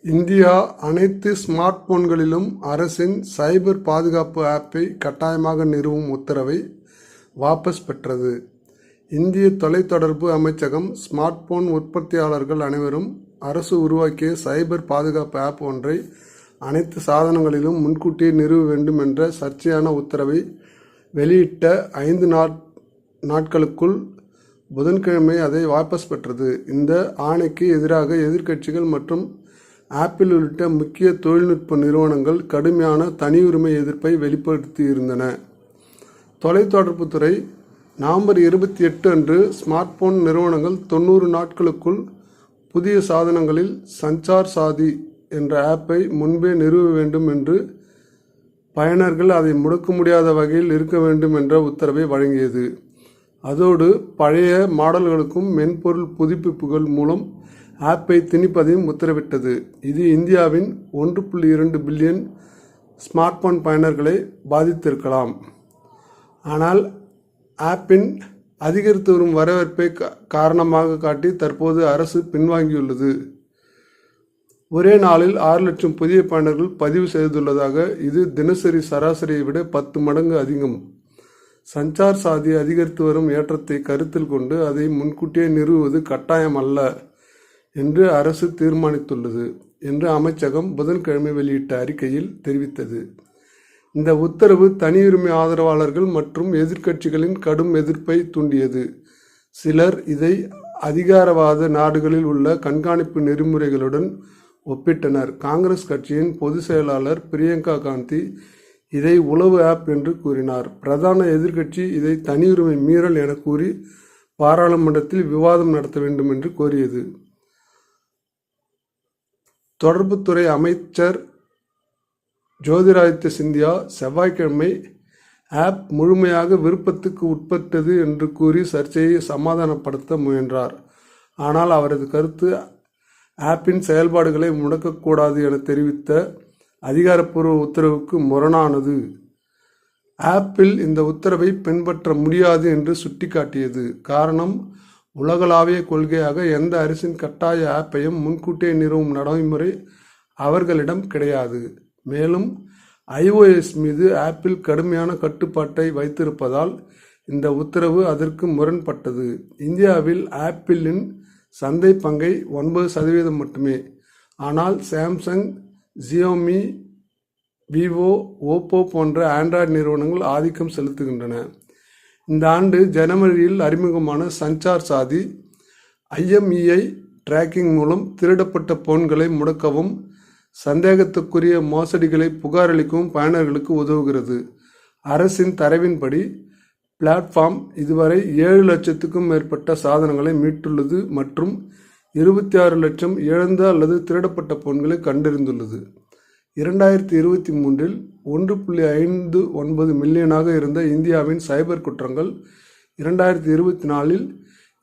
India அனைத்து smart போன்களிலும் அரசின் சைபர் பாதுகாப்பு ஆப்பை கட்டாயமாக நிறுவும் உத்தரவை வாபஸ் பெற்றது. இந்திய தொலைத்தொடர்பு அமைச்சகம் ஸ்மார்ட் போன் உற்பத்தியாளர்கள் அனைவரும் அரசு உருவாக்கிய சைபர் பாதுகாப்பு ஆப் ஒன்றை அனைத்து சாதனங்களிலும் முன்கூட்டியே நிறுவ வேண்டும் என்ற சர்ச்சையான உத்தரவை வெளியிட்ட 5 நாட்களுக்குள் புதன்கிழமை அதை வாபஸ் பெற்றது. இந்த ஆணைக்கு எதிராக எதிர்க்கட்சிகள் மற்றும் ஆப்பிள் உள்ளிட்ட முக்கிய தொழில்நுட்ப நிறுவனங்கள் கடுமையான தனியுரிமை எதிர்ப்பை வெளிப்படுத்தியிருந்தன. தொலைத்தொடர்புத்துறை நவம்பர் 28 அன்று ஸ்மார்ட் போன் நிறுவனங்கள் 90 நாட்களுக்குள் புதிய சாதனங்களில் சஞ்சார் சாதி என்ற ஆப்பை முன்பே நிறுவ வேண்டும் என்று பயனர்கள் அதை முடக்க முடியாத வகையில் இருக்க வேண்டும் என்ற உத்தரவை வழங்கியது. அதோடு பழைய மாடல்களுக்கும் மென்பொருள் புதுப்பிப்புகள் மூலம் ஆப்பை திணிப்பதையும் உத்தரவிட்டது. இது இந்தியாவின் 1.2 பில்லியன் ஸ்மார்ட் போன் பயனர்களை பாதித்திருக்கலாம். ஆனால் ஆப்பின் அதிகரித்து வரும் வரவேற்பை காரணமாக காட்டி தற்போது அரசு பின்வாங்கியுள்ளது. ஒரே நாளில் 6 லட்சம் புதிய பயனர்கள் பதிவு செய்துள்ளதாக. இது தினசரி சராசரியை விட 10 மடங்கு அதிகம். சஞ்சார் சாதி அதிகரித்து வரும் ஏற்றத்தை கருத்தில் கொண்டு அதை முன்கூட்டியே நிறுவுவது கட்டாயம் அல்ல என்று அரசு தீர்மானித்துள்ளது என்று அமைச்சகம் புதன்கிழமை வெளியிட்ட அறிக்கையில் தெரிவித்தது. இந்த உத்தரவு தனியுரிமை ஆதரவாளர்கள் மற்றும் எதிர்க்கட்சிகளின் கடும் எதிர்ப்பை தூண்டியது. சிலர் இதை அதிகாரவாத நாடுகளில் உள்ள கண்காணிப்பு நெறிமுறைகளுடன் ஒப்பிட்டனர். காங்கிரஸ் கட்சியின் பொதுச் செயலாளர் பிரியங்கா காந்தி இதை உளவு ஆப் என்று கூறினார். பிரதான எதிர்க்கட்சி இதை தனியுரிமை மீறல் என கூறி பாராளுமன்றத்தில் விவாதம் நடத்த வேண்டும் என்று கோரியது. தொடர்புத்துறை அமைச்சர் ஜோதிராதித்ய சிந்தியா செவ்வாய்க்கிழமை ஆப் முழுமையாக விருப்பத்துக்கு உட்பட்டது என்று கூறி சர்ச்சையை சமாதானப்படுத்த முயன்றார். ஆனால் அவரது கருத்து ஆப்பின் செயல்பாடுகளை முடக்கக்கூடாது என தெரிவித்த அதிகாரப்பூர்வ உத்தரவுக்கு முரணானது. ஆப்பிள் இந்த உத்தரவை பின்பற்ற முடியாது என்று சுட்டிக்காட்டியது. காரணம், உலகளாவிய கொள்கையாக எந்த அரசின் கட்டாய ஆப்பையும் முன்கூட்டியே நிறுவும் நடைமுறை அவர்களிடம் கிடையாது. மேலும் iOS மீது ஆப்பிள் கடுமையான கட்டுப்பாட்டை வைத்திருப்பதால் இந்த உத்தரவு அதற்கு முரண்பட்டது. இந்தியாவில் ஆப்பிளின் சந்தை பங்கை 9% மட்டுமே. ஆனால் சாம்சங், ஜியோமி, விவோ, ஓப்போ போன்ற ஆண்ட்ராய்டு நிறுவனங்கள் ஆதிக்கம் செலுத்துகின்றன. இந்த ஆண்டு ஜனவரியில் அறிமுகமான சஞ்சார் சாதி IMEI டிராக்கிங் மூலம் திருடப்பட்ட போன்களை முடக்கவும் சந்தேகத்துக்குரிய மோசடிகளை புகாரளிக்கவும் பயனர்களுக்கு உதவுகிறது. அரசின் தரவின்படி பிளாட்ஃபார்ம் இதுவரை 7 லட்சத்துக்கும் மேற்பட்ட சாதனங்களை மீட்டுள்ளது மற்றும் 26 லட்சம் இழந்த அல்லது திருடப்பட்ட போன்களை கண்டறிந்துள்ளது. 2023இல் 1.59 மில்லியனாக இருந்த இந்தியாவின் சைபர் குற்றங்கள் 2024இல்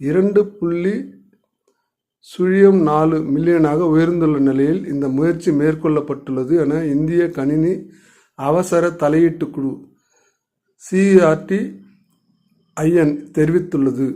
2.04 மில்லியனாக உயர்ந்துள்ள நிலையில் இந்த முயற்சி மேற்கொள்ளப்பட்டுள்ளது என இந்திய கணினி அவசர தலையீட்டு குழு CERT-IN தெரிவித்துள்ளது.